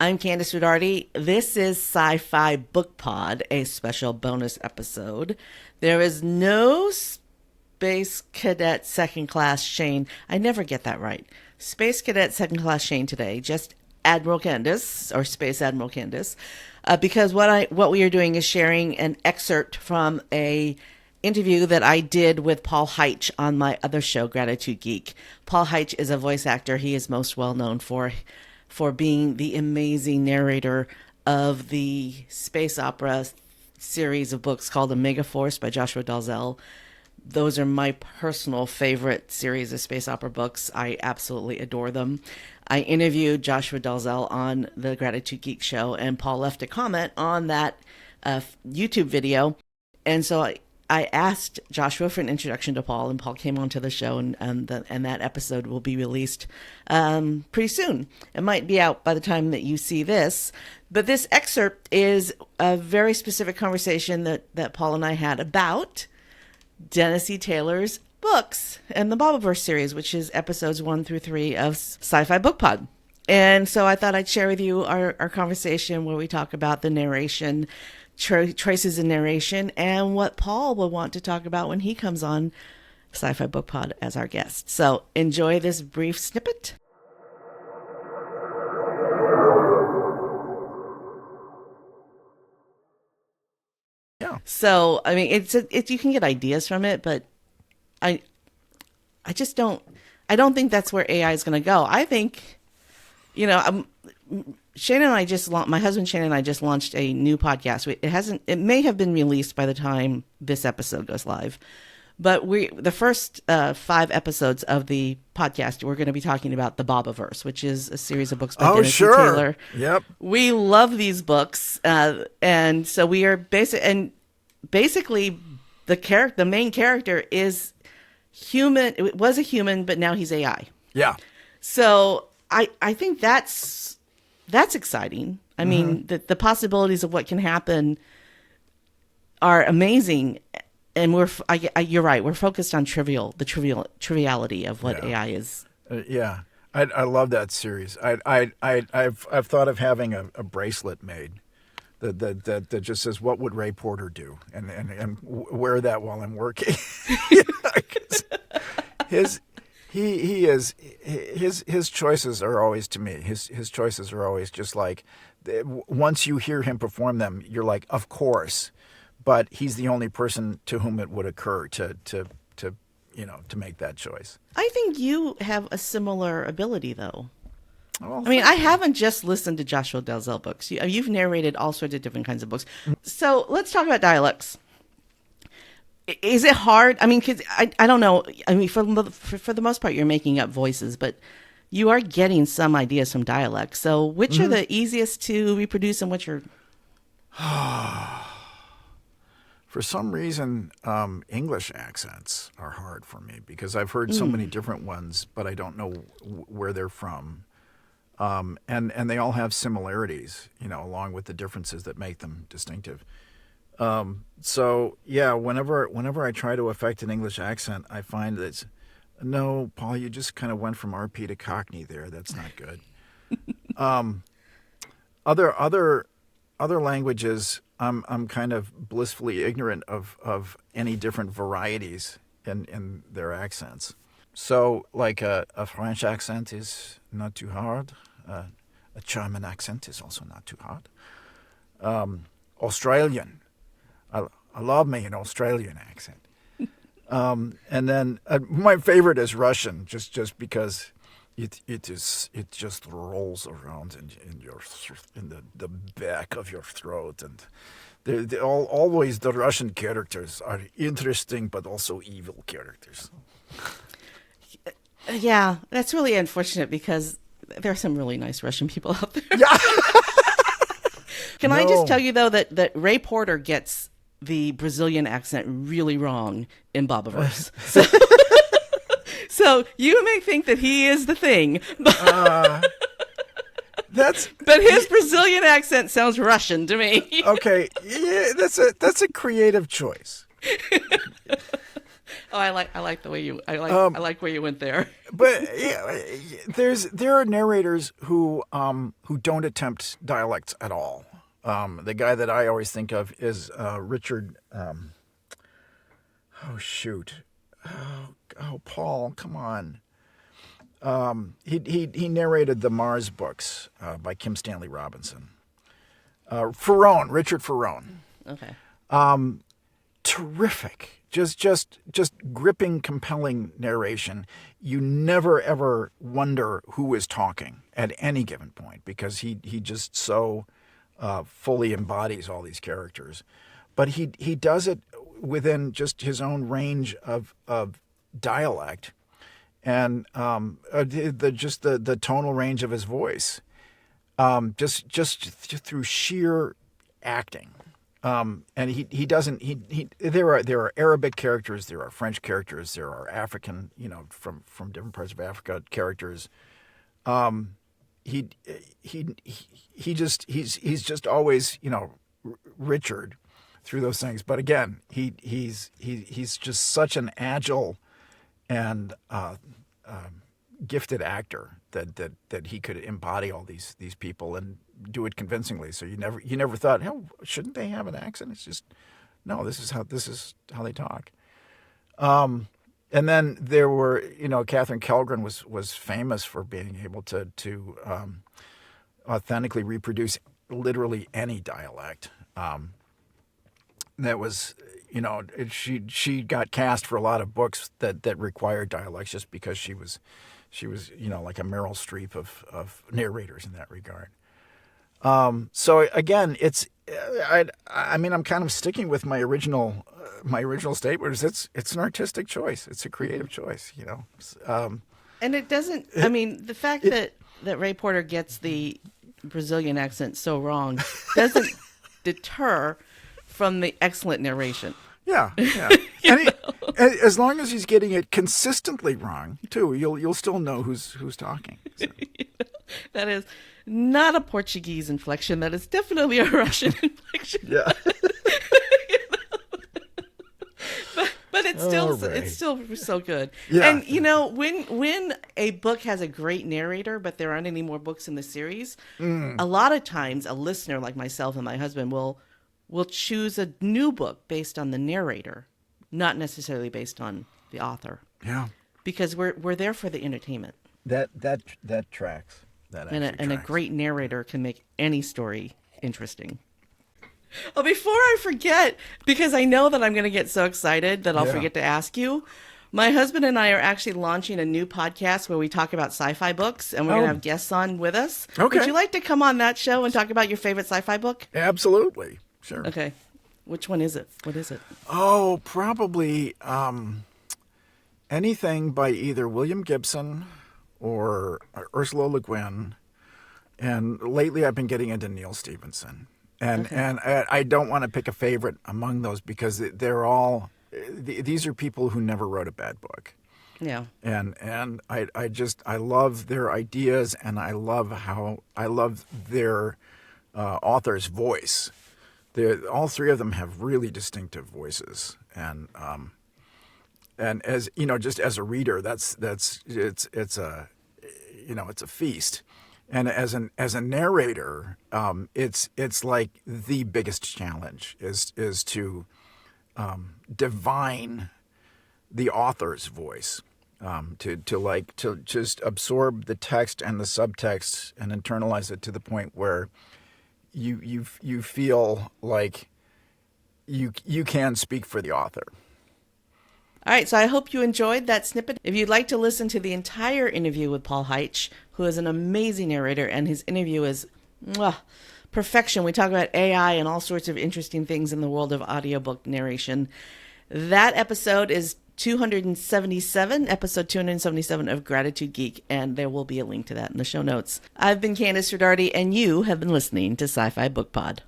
I'm Candice Rudardi. This is Sci-Fi Book Pod, a special bonus episode. There is no Space Cadet Second Class Shane. I never get that right. Space Cadet Second Class Shane today, just Admiral Candice, or Space Admiral Candice, because what we are doing is sharing an excerpt from a interview that I did with Paul Heitsch on my other show, Gratitude Geek. Paul Heitsch is a voice actor. He is most well known for being the amazing narrator of the space opera series of books called The Megaforce by Joshua Dalzell. Those are my personal favorite series of space opera books. I absolutely adore them. I interviewed Joshua Dalzell on the Gratitude Geek show, and Paul left a comment on that YouTube video. And so I asked Joshua for an introduction to Paul, and Paul came onto the show, and that episode will be released pretty soon. It might be out by the time that you see this, but this excerpt is a very specific conversation that Paul and I had about Dennis E. Taylor's books and the Bobiverse series, which is episodes 1 through 3 of Sci-Fi Book Pod. And so I thought I'd share with you our conversation where we talk about the narration, choices in narration, and what Paul will want to talk about when he comes on Sci-Fi Book Pod as our guest. So enjoy this brief snippet. Yeah. So I mean, it's you can get ideas from it, but I just don't think that's where AI is going to go. I think, Shane and I my husband Shane and I just launched a new podcast. It may have been released by the time this episode goes live, but the first 5 episodes of the podcast, we're going to be talking about the Bobiverse, which is a series of books by Dennis E. Taylor. Yep. We love these books, and so we are basically the main character is human. It was a human, but now he's AI. Yeah. So I think that's exciting. I mean, the possibilities of what can happen are amazing. And you're right. We're focused on triviality of what AI is. Yeah. I love that series. I've thought of having a bracelet made that just says, "What would Ray Porter do?" and wear that while I'm working. His choices are always, to me, his choices are always just like, once you hear him perform them, you're like, of course, but he's the only person to whom it would occur to make that choice. I think you have a similar ability, though. Well, I mean, I haven't just listened to Joshua Dalzell books. You've narrated all sorts of different kinds of books. So let's talk about dialects. Is it hard? I mean, because I don't know. I mean, for the most part, you're making up voices, but you are getting some ideas from dialect. So which are the easiest to reproduce and which are... For some reason, English accents are hard for me because I've heard so many different ones, but I don't know where they're from. And they all have similarities, along with the differences that make them distinctive. So yeah, whenever I try to affect an English accent, I find that no, Paul, you just kind of went from RP to Cockney there. That's not good. Other languages, I'm kind of blissfully ignorant of any different varieties in their accents. So like a French accent is not too hard. A German accent is also not too hard. Australian. I love me an Australian accent. And then my favorite is Russian, just because it just rolls around in the back of your throat, and always the Russian characters are interesting but also evil characters. Yeah, that's really unfortunate because there are some really nice Russian people out there. Yeah. Can I just tell you, though, that Ray Porter gets the Brazilian accent really wrong in Bobiverse. So you may think that he is the thing. But his Brazilian accent sounds Russian to me. Okay, yeah, that's a creative choice. Oh, I like the way you I like where you went there. But yeah, there are narrators who don't attempt dialects at all. The guy that I always think of is Richard. Oh shoot! Oh, Paul, come on. He narrated the Mars books by Kim Stanley Robinson. Richard Ferrone. Okay. Terrific. Just gripping, compelling narration. You never ever wonder who is talking at any given point because he just so fully embodies all these characters. But he does it within just his own range of dialect and the tonal range of his voice, just through sheer acting. And he doesn't. There are Arabic characters, there are French characters, there are African, from different parts of Africa characters. He's just always, Richard through those things. But again, he's just such an agile and gifted actor that he could embody all these people and do it convincingly. So you never thought, shouldn't they have an accent? It's just, no, this is how they talk. And then there were, Catherine Kellgren was famous for being able to authentically reproduce literally any dialect. That was, she got cast for a lot of books that required dialects just because she was, like a Meryl Streep of narrators in that regard. So again, I'm kind of sticking with my original statement. It's an artistic choice. It's a creative choice, And it doesn't. I mean, the fact that Ray Porter gets the Brazilian accent so wrong doesn't deter from the excellent narration. Yeah. And as long as he's getting it consistently wrong, too, you'll still know who's talking. So. That is not a Portuguese inflection. That is definitely a Russian inflection. Yeah. But it's still so good. Yeah. And when a book has a great narrator, but there aren't any more books in the series, a lot of times a listener like myself and my husband will choose a new book based on the narrator, not necessarily based on the author. Yeah. Because we're there for the entertainment. That tracks. And a great narrator can make any story interesting. Oh, before I forget, because I know that I'm going to get so excited that I'll forget to ask you, my husband and I are actually launching a new podcast where we talk about sci-fi books, and we're going to have guests on with us. Okay. Would you like to come on that show and talk about your favorite sci-fi book? Absolutely. Sure. Okay. Which one is it? What is it? Oh, probably anything by either William Gibson or Ursula Le Guin. And lately I've been getting into Neil Stephenson. And I don't want to pick a favorite among those because they're all these are people who never wrote a bad book. Yeah. And I love their ideas, and I love their author's voice. All three of them have really distinctive voices, and as just as a reader, it's a feast. And as a narrator, it's like the biggest challenge is to divine the author's voice, to just absorb the text and the subtext and internalize it to the point where you feel like you can speak for the author. All right, so I hope you enjoyed that snippet. If you'd like to listen to the entire interview with Paul Heitsch, who is an amazing narrator, and his interview is perfection. We talk about AI and all sorts of interesting things in the world of audiobook narration. That episode is episode 277 of Gratitude Geek, and there will be a link to that in the show notes. I've been Candice Rodarty, and you have been listening to Sci-Fi Book Pod.